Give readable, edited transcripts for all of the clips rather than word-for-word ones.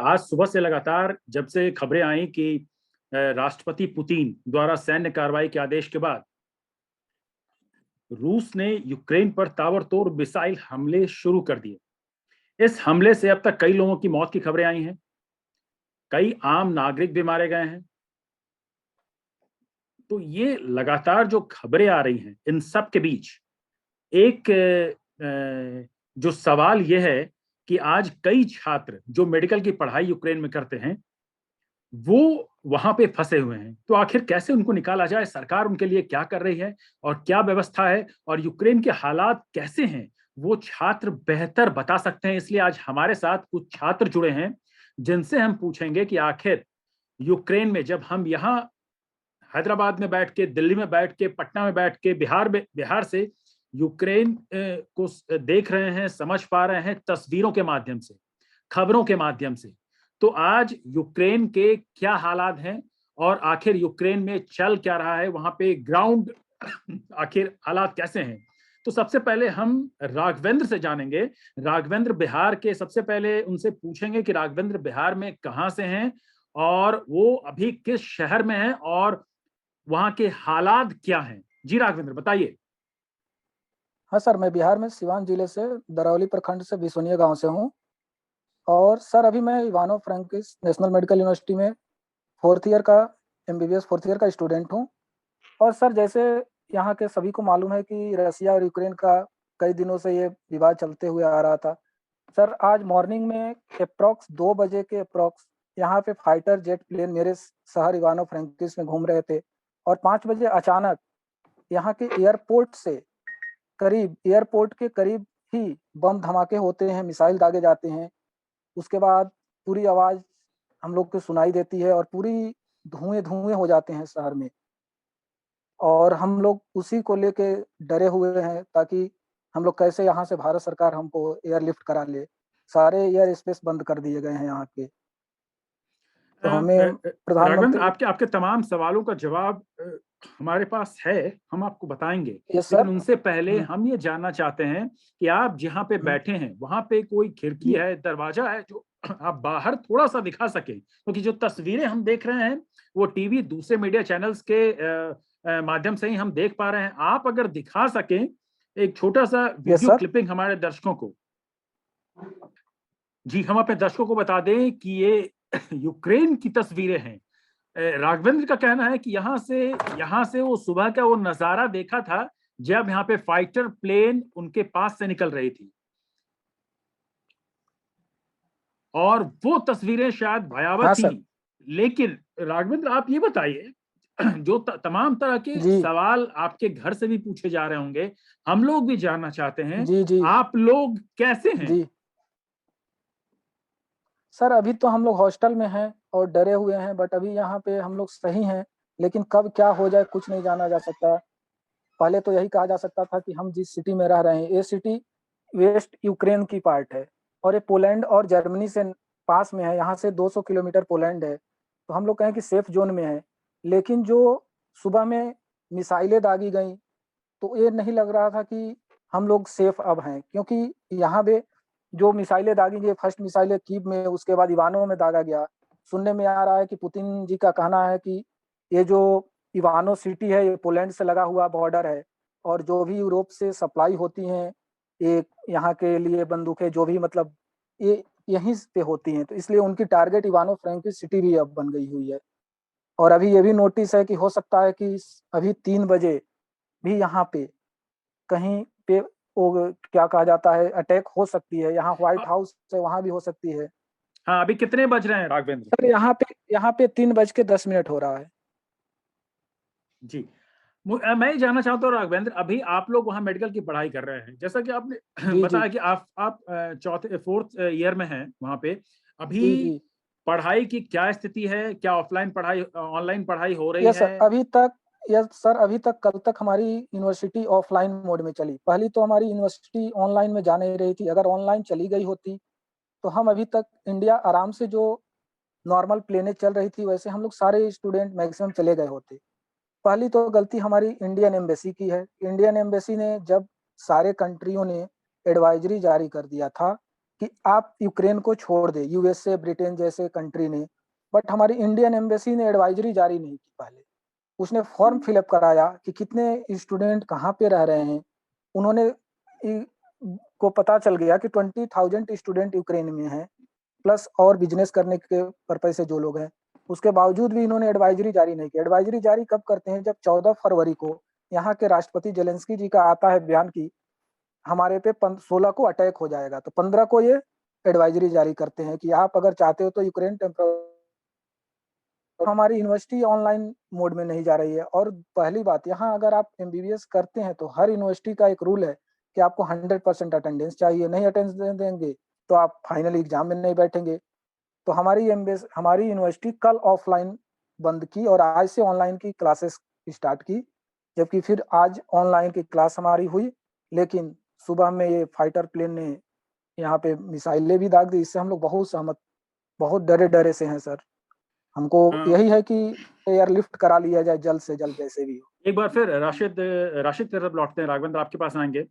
आज सुबह से लगातार जब से खबरें आई कि राष्ट्रपति पुतिन द्वारा सैन्य कार्रवाई के आदेश के बाद रूस ने यूक्रेन पर ताबड़तोड़ मिसाइल हमले शुरू कर दिए। इस हमले से अब तक कई लोगों की मौत की खबरें आई हैं, कई आम नागरिक भी मारे गए हैं। तो ये लगातार जो खबरें आ रही हैं, इन सब के बीच एक जो सवाल ये है कि आज कई छात्र जो मेडिकल की पढ़ाई यूक्रेन में करते हैं, वो वहां पे फंसे हुए हैं। तो आखिर कैसे उनको निकाला जाए, सरकार उनके लिए क्या कर रही है और क्या व्यवस्था है, और यूक्रेन के हालात कैसे हैं, वो छात्र बेहतर बता सकते हैं। इसलिए आज हमारे साथ कुछ छात्र जुड़े हैं जिनसे हम पूछेंगे कि आखिर यूक्रेन में, जब हम यहाँ हैदराबाद में बैठ के, दिल्ली में बैठ के, पटना में बैठ के, बिहार से यूक्रेन को देख रहे हैं, समझ पा रहे हैं तस्वीरों के माध्यम से, खबरों के माध्यम से, तो आज यूक्रेन के क्या हालात हैं और आखिर यूक्रेन में चल क्या रहा है, वहां पे ग्राउंड आखिर हालात कैसे हैं। तो सबसे पहले हम राघवेंद्र से जानेंगे। राघवेंद्र बिहार के, सबसे पहले उनसे पूछेंगे कि राघवेंद्र बिहार में कहाँ से हैं और वो अभी किस शहर में हैं और वहां के हालात क्या हैं। जी राघवेंद्र, बताइए। हाँ सर, मैं बिहार में सिवान जिले से दरौली प्रखंड से बिसोनिया गांव से हूँ। और सर अभी मैं इवानो फ्रैंकिस नेशनल मेडिकल यूनिवर्सिटी में फोर्थ ईयर का एमबीबीएस फोर्थ ईयर का स्टूडेंट हूँ। और सर जैसे यहाँ के सभी को मालूम है कि रसिया और यूक्रेन का कई दिनों से ये विवाद चलते हुए आ रहा था। सर आज मॉर्निंग में अप्रॉक्स 2 बजे के अप्रॉक्स यहाँ पे फाइटर जेट प्लेन मेरे शहर इवानो फ्रैंकिस में घूम रहे थे, और 5 बजे अचानक यहाँ के एयरपोर्ट के करीब ही बम धमाके होते हैं, मिसाइल दागे जाते हैं। उसके बाद पूरी आवाज हम लोग को सुनाई देती है और पूरी धुएं धुएं हो जाते हैं शहर में। और हम लोग उसी को लेके डरे हुए हैं ताकि हम लोग कैसे यहाँ से भारत सरकार हमको एयरलिफ्ट करा ले। सारे एयर स्पेस बंद कर दिए गए हैं यहाँ के। तो हमें राघवेंद्र, प्रधानमंत्री। आपके तमाम सवालों का जवाब हमारे पास है, हम आपको बताएंगे। यस लेकिन सर। उनसे पहले हम ये जानना चाहते हैं कि आप जहाँ पे बैठे हैं वहां पे कोई खिड़की जी है, दरवाजा है जो आप बाहर थोड़ा सा दिखा सके, क्योंकि जो तस्वीरें हम देख रहे हैं वो टीवी दूसरे मीडिया चैनल्स के माध्यम से ही हम देख पा रहे हैं। आप अगर दिखा सकें एक छोटा सा यस वीडियो सर। क्लिपिंग हमारे दर्शकों को। जी, हम अपने दर्शकों को बता दें कि ये यूक्रेन की तस्वीरें हैं। राघवेंद्र का कहना है कि यहाँ से वो सुबह का वो नजारा देखा था जब यहाँ पे फाइटर प्लेन उनके पास से निकल रही थी, और वो तस्वीरें शायद भयावह हाँ थी। सर। लेकिन राघवेंद्र, आप ये बताइए, जो तमाम तरह के जी सवाल आपके घर से भी पूछे जा रहे होंगे, हम लोग भी जानना चाहते हैं, जी जी आप लोग कैसे हैं। जी सर अभी तो हम लोग हॉस्टल में हैं और डरे हुए हैं, बट अभी यहाँ पे हम लोग सही हैं। लेकिन कब क्या हो जाए कुछ नहीं जाना जा सकता। पहले तो यही कहा जा सकता था कि हम जिस सिटी में रह रहे हैं ये सिटी वेस्ट यूक्रेन की पार्ट है, और ये पोलैंड और जर्मनी से पास में है। यहाँ से 200 किलोमीटर पोलैंड है, तो हम लोग कहें कि सेफ जोन में है। लेकिन जो सुबह में मिसाइलें दागी गई, तो ये नहीं लग रहा था कि हम लोग सेफ अब हैं, क्योंकि यहाँ पे जो मिसाइलें दागी गई, फर्स्ट मिसाइलें कीव में, उसके बाद इवानो में दागा गया। सुनने में आ रहा है कि पुतिन जी का कहना है कि ये जो इवानो सिटी है ये पोलैंड से लगा हुआ बॉर्डर है, और जो भी यूरोप से सप्लाई होती हैं ये यहाँ के लिए बंदूकें जो भी मतलब ये यहीं पे होती हैं, तो इसलिए उनकी टारगेट इवानो फ्रैंकिस सिटी भी अब बन गई हुई है। और अभी ये भी नोटिस है कि हो सकता है कि अभी 3 बजे भी यहाँ पे कहीं पे वो क्या कहा जाता है अटैक हो सकती है। यहाँ व्हाइट हाउस है वहां भी हो सकती है। हाँ, अभी कितने बज रहे हैं राघवेंद्र। सर यहाँ पे 3:10 हो रहा है। जी, मैं ये जानना चाहता हूँ राघवेंद्र, अभी आप लोग वहाँ मेडिकल की पढ़ाई कर रहे हैं, जैसा कि आपने जी जी बताया कि आप चौथे फोर्थ ईयर में हैं वहाँ पे। अभी जी जी पढ़ाई की क्या स्थिति है, क्या ऑफलाइन पढ़ाई, ऑनलाइन पढ़ाई हो रही यस है। सर। अभी तक कल तक हमारी यूनिवर्सिटी ऑफलाइन मोड में चली। पहली तो हमारी यूनिवर्सिटी ऑनलाइन में जा नहीं रही थी। अगर ऑनलाइन चली गई होती तो हम अभी तक इंडिया आराम से जो नॉर्मल प्लेनें चल रही थी वैसे हम लोग सारे स्टूडेंट मैक्सिमम चले गए होते। पहली तो गलती हमारी इंडियन एम्बेसी की है। इंडियन एम्बेसी ने जब सारे कंट्रियों ने एडवाइजरी जारी कर दिया था कि आप यूक्रेन को छोड़ दे, यूएसए ब्रिटेन जैसे कंट्री ने, बट हमारी इंडियन एम्बेसी ने एडवाइजरी जारी नहीं की। पहले उसने फॉर्म फिलअप कराया कि कितने स्टूडेंट कहाँ पे रह रहे हैं। उन्होंने को पता चल गया कि 20,000 स्टूडेंट यूक्रेन में हैं, प्लस और बिजनेस करने के पर्पज से जो लोग हैं। उसके बावजूद भी इन्होंने एडवाइजरी जारी नहीं की। एडवाइजरी जारी कब करते हैं? जब 14 फरवरी को यहाँ के राष्ट्रपति जेलेंस्की जी का आता है बयान की हमारे पे 16 को अटैक हो जाएगा, तो 15 को ये एडवाइजरी जारी करते हैं कि आप अगर चाहते हो तो यूक्रेन हमारी यूनिवर्सिटी ऑनलाइन मोड में नहीं जा रही है। और पहली बात, यहाँ अगर आप एमबीबीएस करते हैं तो हर यूनिवर्सिटी का एक रूल है कि आपको 100% अटेंडेंस चाहिए, नहीं अटेंडेंस देंगे तो आप फाइनल एग्जाम में नहीं बैठेंगे। तो हमारी यूनिवर्सिटी कल ऑफलाइन बंद की और आज से ऑनलाइन की क्लासेस स्टार्ट की, जबकि फिर आज ऑनलाइन की क्लास हमारी हुई। लेकिन सुबह में ये फाइटर प्लेन ने यहाँ पे मिसाइलें भी दाग दी। इससे हम लोग बहुत डरे डरे से हैं सर। हमको यही है कि एयरलिफ्ट करा लिया जाए जल्द से जल्द जैसे भी हो। एक बार फिर राशिद राशिद की तरफ लौटते हैं। राघवेंद्र आपके पास आएंगे।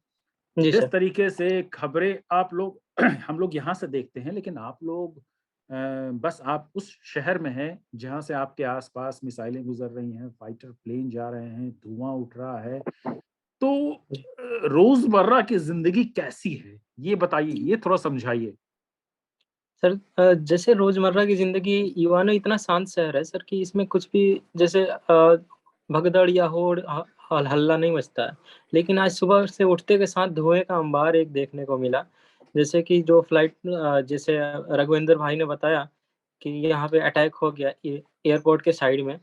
जिस तरीके से खबरें आप लोग हम लोग यहाँ से देखते हैं, लेकिन आप लोग बस आप उस शहर में हैं जहाँ से आपके आसपास मिसाइलें गुजर रही हैं, फाइटर प्लेन जा रहे हैं, धुआं उठ रहा है। तो रोजमर्रा की जिंदगी कैसी है, ये बताइए, ये थोड़ा समझाइए सर। जैसे रोजमर्रा की जिंदगी, यूआनो इतना शांत शहर है सर कि इसमें कुछ भी जैसे भगदड़ या होड़ हल्ला नहीं मचता है। लेकिन आज सुबह से उठते के साथ धुएं का अंबार एक देखने को मिला। जैसे कि जो फ्लाइट, जैसे रघुवेंद्र भाई ने बताया कि यहाँ पे अटैक हो गया एयरपोर्ट के साइड में।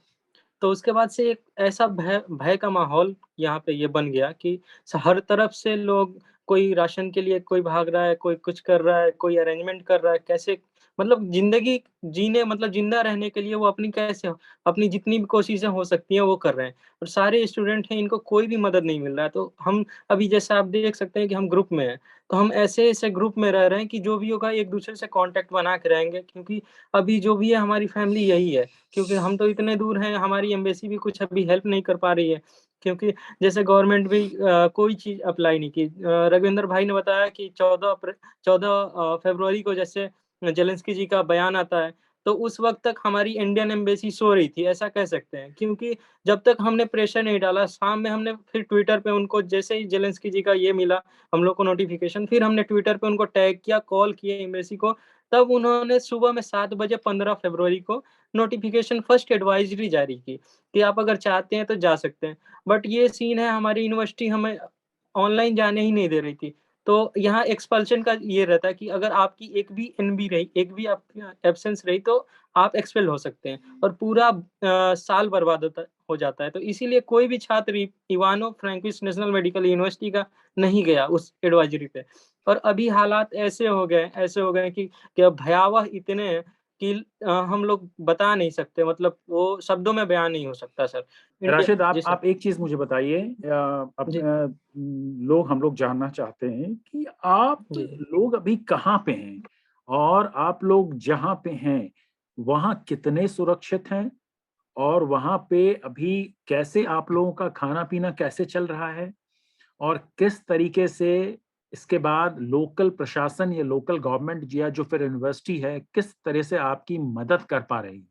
तो उसके बाद से एक ऐसा भय भय का माहौल यहाँ पे ये बन गया कि हर तरफ से लोग, कोई राशन के लिए कोई भाग रहा है, कोई कुछ कर रहा है, कोई अरेंजमेंट कर रहा है, कैसे मतलब जिंदगी जीने, मतलब जिंदा रहने के लिए वो अपनी कैसे अपनी जितनी भी कोशिशें हो सकती हैं वो कर रहे हैं। और सारे स्टूडेंट हैं, इनको कोई भी मदद नहीं मिल रहा है। तो हम अभी जैसे आप देख सकते हैं कि हम ग्रुप में हैं, तो हम ऐसे ऐसे ग्रुप में रह रहे हैं कि जो भी होगा एक दूसरे से कांटेक्ट बना के रहेंगे, क्योंकि अभी जो भी है हमारी फैमिली यही है। क्योंकि हम तो इतने दूर हैं, हमारी एम्बेसी भी कुछ अभी हेल्प नहीं कर पा रही है, क्योंकि जैसे गवर्नमेंट भी कोई चीज अप्लाई नहीं की। रविंद्र भाई ने बताया कि 14 फरवरी को जैसे जेलेंस्की जी का बयान आता है, तो उस वक्त तक हमारी इंडियन एम्बेसी सो रही थी, ऐसा कह सकते हैं। क्योंकि जब तक हमने प्रेशर नहीं डाला, शाम में हमने फिर ट्विटर पे उनको, जैसे ही जेलेंस्की जी का ये मिला हम लोग को नोटिफिकेशन, फिर हमने ट्विटर पे उनको टैग किया, कॉल किए एम्बेसी को। तब उन्होंने सुबह में 7 बजे 15 फरवरी को नोटिफिकेशन फर्स्ट एडवाइजरी जारी की कि आप अगर चाहते हैं तो जा सकते हैं। बट ये सीन है, हमारी यूनिवर्सिटी हमें ऑनलाइन जाने ही नहीं दे रही थी। तो यहाँ एक्सपल्शन का ये रहता है कि अगर आपकी एक भी एनबी रही, एक भी आपकी एब्सेंस रही, तो आप एक्सपेल हो सकते हैं और पूरा साल बर्बाद हो जाता है। तो इसीलिए कोई भी छात्र इवानो फ्रैंकिस नेशनल मेडिकल यूनिवर्सिटी का नहीं गया उस एडवाइजरी पे। और अभी हालात ऐसे हो गए कि भयावह इतने हैं कि हम लोग बता नहीं सकते, मतलब वो शब्दों में बयान नहीं हो सकता सर। राशिद। जी सर। आप एक चीज मुझे बताइए, हम लोग जानना चाहते हैं कि आप जी लोग अभी कहाँ पे हैं, और आप लोग जहाँ पे हैं वहाँ कितने सुरक्षित हैं, और वहाँ पे अभी कैसे आप लोगों का खाना पीना कैसे चल रहा है, और किस तरीके से इसके बाद लोकल प्रशासन या लोकल गवर्नमेंट या जो फिर यूनिवर्सिटी है किस तरह से आपकी मदद कर पा रही है।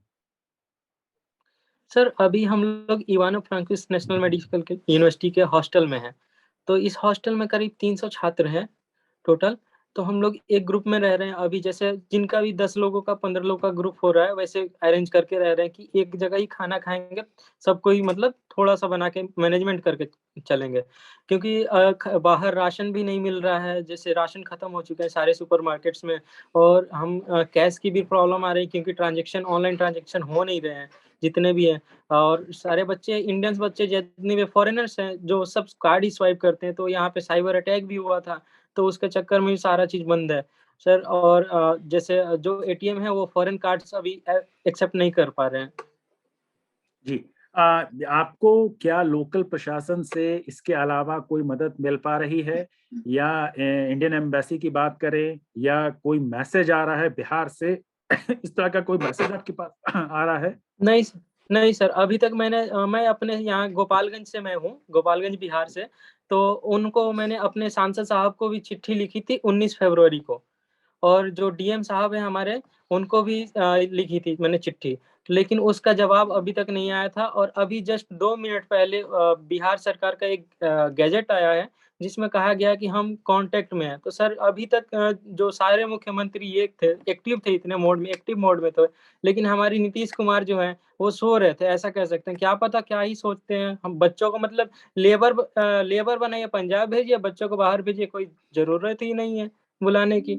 सर, अभी हम लोग इवानो फ्रांकिस नेशनल मेडिकल यूनिवर्सिटी के हॉस्टल में हैं। तो इस हॉस्टल में करीब 300 छात्र हैं टोटल। तो हम लोग एक ग्रुप में रह रहे हैं अभी, जैसे जिनका भी 10 लोगों का 15 लोगों का ग्रुप हो रहा है, वैसे अरेंज करके रह रहे हैं कि एक जगह ही खाना खाएंगे, सबको ही मतलब थोड़ा सा बना के मैनेजमेंट करके चलेंगे। क्योंकि बाहर राशन भी नहीं मिल रहा है, जैसे राशन खत्म हो चुके हैं सारे सुपरमार्केट्स में। और हम कैश की भी प्रॉब्लम आ रही है, क्योंकि ऑनलाइन ट्रांजेक्शन हो नहीं रहे हैं जितने भी हैं। और सारे बच्चे, इंडियंस बच्चे जितने भी फॉरेनर्स हैं, जो सब कार्ड ही स्वाइप करते हैं। तो यहाँ पे साइबर अटैक भी हुआ था, तो उसके चक्कर में भी सारा चीज बंद है सर। और जैसे जो एटीएम है वो फॉरेन कार्ड्स अभी एक्सेप्ट नहीं कर पा रहे हैं। जी। आपको क्या लोकल प्रशासन से इसके अलावा कोई मदद मिल पा रही है, या इंडियन एम्बेसी की बात करें, या कोई मैसेज आ रहा है बिहार से इस तरह का कोई मैसेज आपके पास आ रहा है? नहीं नहीं सर, अभी तक मैं अपने यहाँ गोपालगंज से मैं हूँ, गोपालगंज बिहार से। तो उनको मैंने अपने सांसद साहब को भी चिट्ठी लिखी थी 19 फरवरी को। और जो डीएम साहब हैं हमारे, उनको भी लिखी थी मैंने चिट्ठी, लेकिन उसका जवाब अभी तक नहीं आया था। और अभी जस्ट 2 मिनट पहले बिहार सरकार का एक गैजेट आया है जिसमें कहा गया कि हम कांटेक्ट में हैं। तो सर अभी तक जो सारे मुख्यमंत्री ये थे एक्टिव थे, इतने मोड में, एक्टिव मोड में थे, लेकिन हमारी नीतीश कुमार जो है वो सो रहे थे, ऐसा कह सकते हैं। क्या पता क्या ही सोचते हैं। हम बच्चों को मतलब लेबर बनाइए, पंजाब भेजिए, बच्चों को बाहर भेजिए, कोई जरूरत ही नहीं है बुलाने की।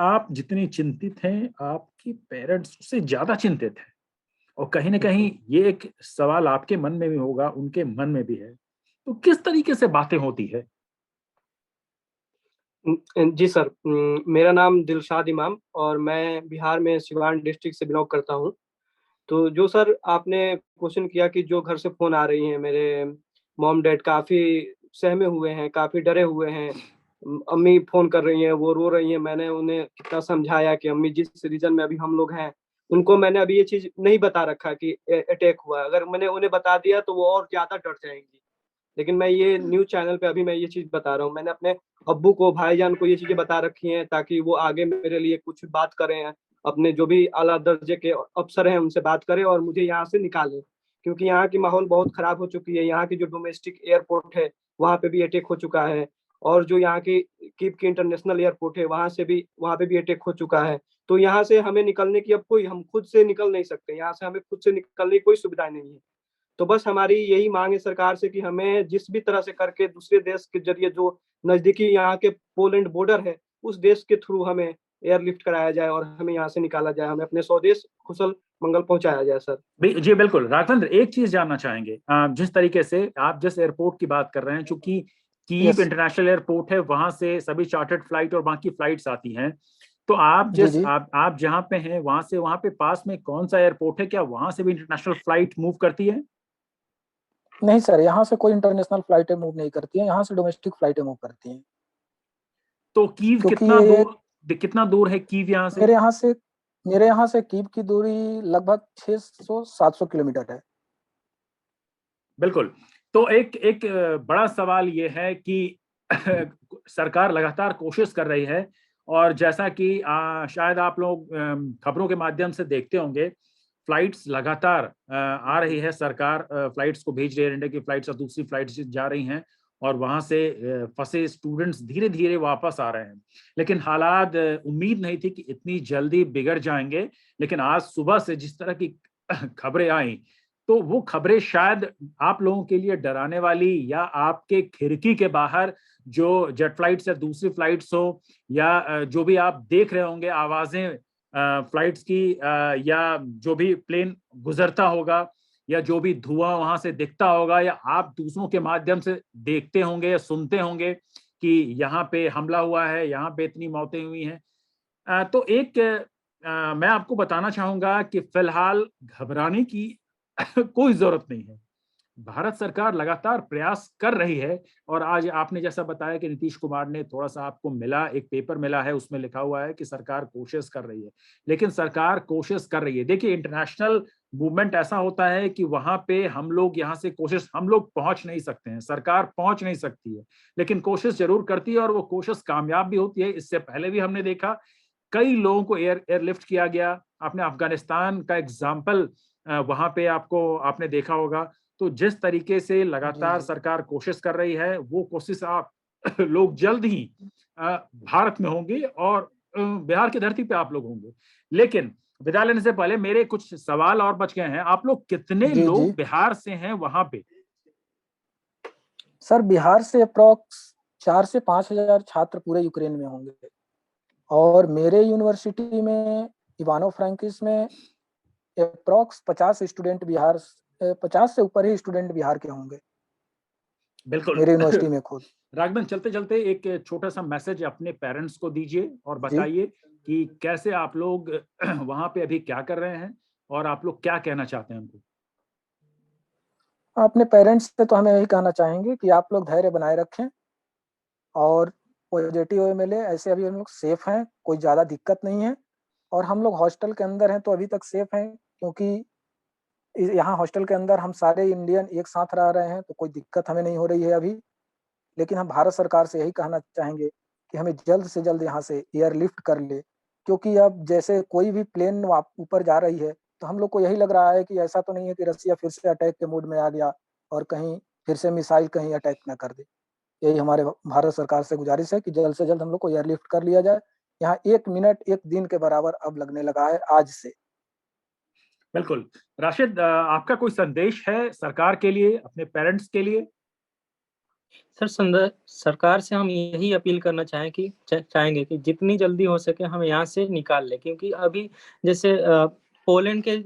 आप जितनी चिंतित हैं, आपके पेरेंट्स उससे ज्यादा चिंतित हैं, और कहीं ना कहीं ये एक सवाल आपके मन में भी होगा, उनके मन में भी है। तो किस तरीके से बातें होती है? जी सर, मेरा नाम दिलशाद इमाम और मैं बिहार में सिवान डिस्ट्रिक्ट से बिलोंग करता हूँ। तो जो सर आपने क्वेश्चन किया कि जो घर से फ़ोन आ रही हैं, मेरे मॉम डैड काफ़ी सहमे हुए हैं, काफ़ी डरे हुए हैं। अम्मी फ़ोन कर रही हैं, वो रो रही हैं। मैंने उन्हें कितना समझाया कि अम्मी जिस रीजन में अभी हम लोग हैं, उनको मैंने अभी ये चीज़ नहीं बता रखा कि अटैक हुआ है। अगर मैंने उन्हें बता दिया तो वो और ज़्यादा डर जाएँगी। लेकिन मैं ये न्यूज़ चैनल पे अभी मैं ये चीज़ बता रहा हूँ। मैंने अपने अब्बू को, भाईजान को ये चीज़ें बता रखी हैं ताकि वो आगे मेरे लिए कुछ बात करें, अपने जो भी आला दर्जे के अफ़सर हैं उनसे बात करें और मुझे यहाँ से निकालें। क्योंकि यहाँ की माहौल बहुत खराब हो चुकी है। यहाँ की जो डोमेस्टिक एयरपोर्ट है, वहाँ पे भी अटैक हो चुका है, और जो यहाँ की कीप की इंटरनेशनल एयरपोर्ट है, वहाँ पे भी अटैक हो चुका है। तो यहाँ से हमें निकलने की अब कोई, हम खुद से निकल नहीं सकते। यहाँ से हमें खुद से निकलने की कोई सुविधा नहीं है। तो बस हमारी यही मांग है सरकार से कि हमें जिस भी तरह से करके दूसरे देश के जरिए, जो नजदीकी यहाँ के पोलैंड बॉर्डर है, उस देश के थ्रू हमें एयरलिफ्ट कराया जाए और हमें यहाँ से निकाला जाए, हमें अपने स्वदेश कुशल मंगल पहुंचाया जाए सर। जी बिल्कुल राघवेंद्र, एक चीज जानना चाहेंगे। जिस तरीके से आप जिस एयरपोर्ट की बात कर रहे हैं, चूंकि कीव यस इंटरनेशनल एयरपोर्ट है, वहां से सभी चार्टर्ड फ्लाइट और बाकी फ्लाइट्स आती हैं। तो जी जी आप जहां पे हैं, वहां से वहां पे पास में कौन सा एयरपोर्ट है? क्या वहां से भी इंटरनेशनल फ्लाइट मूव करती है? नहीं सर, यहाँ से कोई इंटरनेशनल फ्लाइटें मूव नहीं करती हैं, यहाँ से डोमेस्टिक फ्लाइटें मूव करती हैं। तो कीव क्योंकि ये कितना दूर है कीव यहाँ से? मेरे यहाँ से मेरे यहाँ से कीव की दूरी लगभग 600-700 किलोमीटर है। बिल्कुल। तो एक एक बड़ा सवाल ये है कि सरकार लगातार कोशिश कर रही है, और जैसा कि शायद आप लोग खबरों के माध्यम से देखते होंगे, फ्लाइट्स लगातार आ रही है। सरकार फ्लाइट्स को भेज रही है, इंडिया की फ्लाइट्स और दूसरी फ्लाइट्स जा रही हैं, और वहां से फंसे स्टूडेंट्स धीरे धीरे वापस आ रहे हैं। लेकिन हालात, उम्मीद नहीं थी कि इतनी जल्दी बिगड़ जाएंगे। लेकिन आज सुबह से जिस तरह की खबरें आई, तो वो खबरें शायद आप लोगों के लिए डराने वाली, या आपके खिड़की के बाहर जो जेट फ्लाइट्स या दूसरी फ्लाइट्स हो, या जो भी आप देख रहे होंगे आवाजें फ्लाइट्स की, या जो भी प्लेन गुजरता होगा, या जो भी धुआं वहां से दिखता होगा, या आप दूसरों के माध्यम से देखते होंगे या सुनते होंगे कि यहाँ पे हमला हुआ है, यहाँ पे इतनी मौतें हुई हैं। तो मैं आपको बताना चाहूंगा कि फिलहाल घबराने की कोई जरूरत नहीं है। भारत सरकार लगातार प्रयास कर रही है, और आज आपने जैसा बताया कि नीतीश कुमार ने थोड़ा सा आपको मिला, एक पेपर मिला है, उसमें लिखा हुआ है कि सरकार कोशिश कर रही है। लेकिन सरकार कोशिश कर रही है। देखिए, इंटरनेशनल मूवमेंट ऐसा होता है कि वहां पे हम लोग यहाँ से कोशिश, हम लोग पहुंच नहीं सकते हैं, सरकार पहुंच नहीं सकती है, लेकिन कोशिश जरूर करती है, और वो कोशिश कामयाब भी होती है। इससे पहले भी हमने देखा कई लोगों को एयरलिफ्ट किया गया। आपने अफगानिस्तान का एग्जाम्पल वहां पे आपने देखा होगा। तो जिस तरीके से जी लगातार जी सरकार कोशिश कर रही है, वो कोशिश आप लोग जल्द ही भारत में होंगे, और बिहार की धरती पे आप लोग होंगे। लेकिन विदा लेने से पहले मेरे कुछ सवाल और बच गए हैं। आप लोग कितने जी जी लोग बिहार से हैं वहां पे? सर, बिहार से अप्रॉक्स 4 से 5 हजार छात्र पूरे यूक्रेन में होंगे, और मेरे यूनिवर्सिटी में, इवानो फ्रैंकिस में, अप्रॉक्स 50 से ऊपर ही स्टूडेंट बिहार के होंगे बिल्कुल। मेरे यूनिवर्सिटी में खुद। राघवन, चलते चलते एक छोटा सा मैसेज अपने पेरेंट्स को दीजिए, और जी, बताइए कि कैसे आप लोग वहां पे अभी क्या कर रहे हैं, और आप लोग क्या कहना चाहते हैं उनको। अपने पेरेंट्स से तो हमें यही कहना चाहेंगे कि आप लोग धैर्य बनाए रखें, और पॉजिटिव वे में ले। ऐसे अभी हम लोग सेफ हैं, कोई ज़्यादा दिक्कत नहीं है, और हम लोग हॉस्टल के अंदर हैं तो अभी तक सेफ हैं, क्योंकि यहाँ हॉस्टल के अंदर हम सारे इंडियन एक साथ रह रहे हैं, तो कोई दिक्कत हमें नहीं हो रही है अभी। लेकिन हम भारत सरकार से यही कहना चाहेंगे कि हमें जल्द से जल्द यहाँ से एयरलिफ्ट कर ले, क्योंकि अब जैसे कोई भी प्लेन ऊपर जा रही है तो हम लोग को यही लग रहा है कि ऐसा तो नहीं है कि रसिया फिर से अटैक के मूड में आ गया और कहीं फिर से मिसाइल कहीं अटैक ना कर दे। यही हमारे भारत सरकार से गुजारिश है कि जल्द से जल्द हम लोग को एयरलिफ्ट कर लिया जाए। यहाँ 1 मिनट 1 दिन के बराबर अब लगने लगा है आज से। बिल्कुल। राशिद, आपका कोई संदेश है सरकार के लिए, अपने पेरेंट्स के लिए? सर सरकार से हम यही अपील करना चाहेंगे कि जितनी जल्दी हो सके हम यहाँ से निकाल लें, क्योंकि अभी जैसे पोलैंड के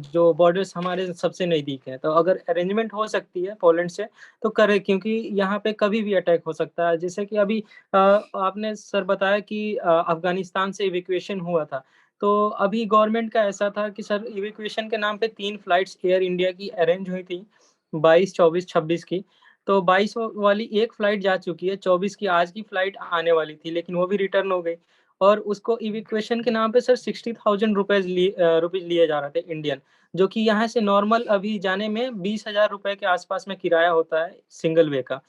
जो बॉर्डर्स हमारे सबसे नजदीक है, तो अगर अरेंजमेंट हो सकती है पोलैंड से तो करें, क्योंकि यहाँ पे कभी भी अटैक हो सकता है। जैसे कि अभी आपने सर बताया कि अफगानिस्तान से इवैक्यूएशन हुआ था, तो अभी गवर्नमेंट का ऐसा था कि सर इवैक्यूएशन के नाम पे 3 फ्लाइट्स एयर इंडिया की अरेंज हुई थी, 22, 24, 26 की। तो 22 वाली एक फ्लाइट जा चुकी है, 24 की आज की फ्लाइट आने वाली थी, लेकिन वो भी रिटर्न हो गई। और उसको इवैक्यूएशन के नाम पे सर 60,000 रुपीज लिए जा रहे थे इंडियन, जो कि यहाँ से नॉर्मल अभी जाने में 20,000 रुपए के आसपास में किराया होता है सिंगल वे का।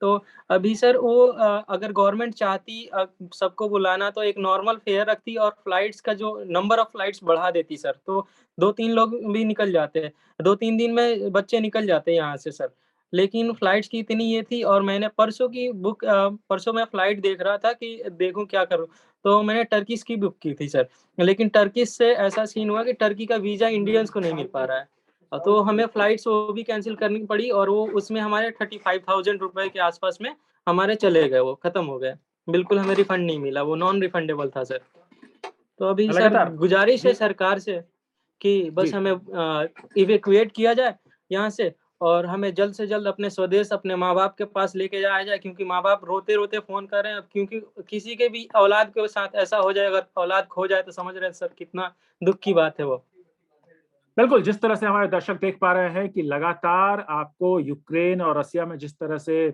तो अभी सर वो अगर गवर्नमेंट चाहती सबको बुलाना तो एक नॉर्मल फेयर रखती और फ्लाइट्स का जो नंबर ऑफ फ्लाइट्स बढ़ा देती सर, तो 2-3 लोग भी निकल जाते हैं, 2-3 दिन में बच्चे निकल जाते हैं यहाँ से सर। लेकिन फ्लाइट्स की इतनी ये थी, और मैंने परसों मैं फ्लाइट देख रहा था कि देखूं क्या करूं, तो मैंने टर्किश की बुक की थी सर। लेकिन टर्किश से ऐसा सीन हुआ कि टर्की का वीजा इंडियंस को नहीं मिल पा रहा है, तो हमें फ्लाइट्स वो भी कैंसिल करनी पड़ी, और वो उसमें हमारे 35,000 रुपए के आसपास में हमारे चले गए, वो खत्म हो गए। बिल्कुल हमें रिफंड नहीं मिला, वो नॉन रिफंडेबल था सर। तो अभी सर लगातार गुजारिश है जी सरकार से कि बस जी हमें इवैक्यूएट किया जाए यहाँ से, और हमें जल्द से जल्द अपने स्वदेश, अपने माँ बाप के पास लेके जाया जाए, क्योंकि माँ बाप रोते रोते फोन कर रहे हैं अब, क्योंकि किसी के भी औलाद के साथ ऐसा हो जाए, अगर औलाद खो जाए तो समझ रहे हैं सर कितना दुख की बात है वो। बिल्कुल। जिस तरह से हमारे दर्शक देख पा रहे हैं कि लगातार आपको यूक्रेन और रसिया में जिस तरह से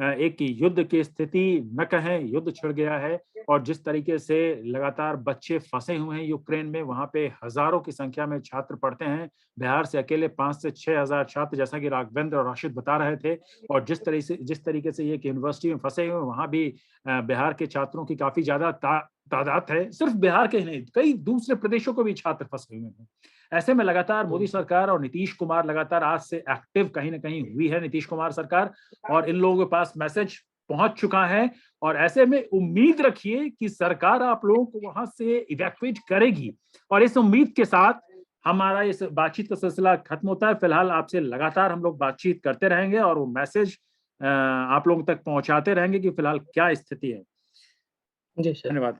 एक युद्ध की स्थिति, न कहें युद्ध छिड़ गया है, और जिस तरीके से लगातार बच्चे फंसे हुए हैं यूक्रेन में, वहां पे हजारों की संख्या में छात्र पढ़ते हैं। बिहार से अकेले 5 से 6 हजार छात्र, जैसा कि राघवेंद्र और राशिद बता रहे थे। और जिस तरीके से ये यूनिवर्सिटी में फंसे हुए, वहां भी बिहार के छात्रों की काफी ज्यादा तादाद है। सिर्फ बिहार के ही नहीं, कई दूसरे प्रदेशों को भी छात्र फंसे हुए हैं। ऐसे में लगातार मोदी सरकार और नीतीश कुमार लगातार आज से एक्टिव कहीं ना कहीं हुई है, नीतीश कुमार सरकार, और इन लोगों के पास मैसेज पहुंच चुका है। और ऐसे में उम्मीद रखिए कि सरकार आप लोगों को वहां से इवैक्यूएट करेगी। और इस उम्मीद के साथ हमारा इस बातचीत का सिलसिला खत्म होता है। फिलहाल आपसे लगातार हम लोग बातचीत करते रहेंगे और वो मैसेज आप लोगों तक पहुंचाते रहेंगे कि फिलहाल क्या स्थिति है। जी सर। धन्यवाद।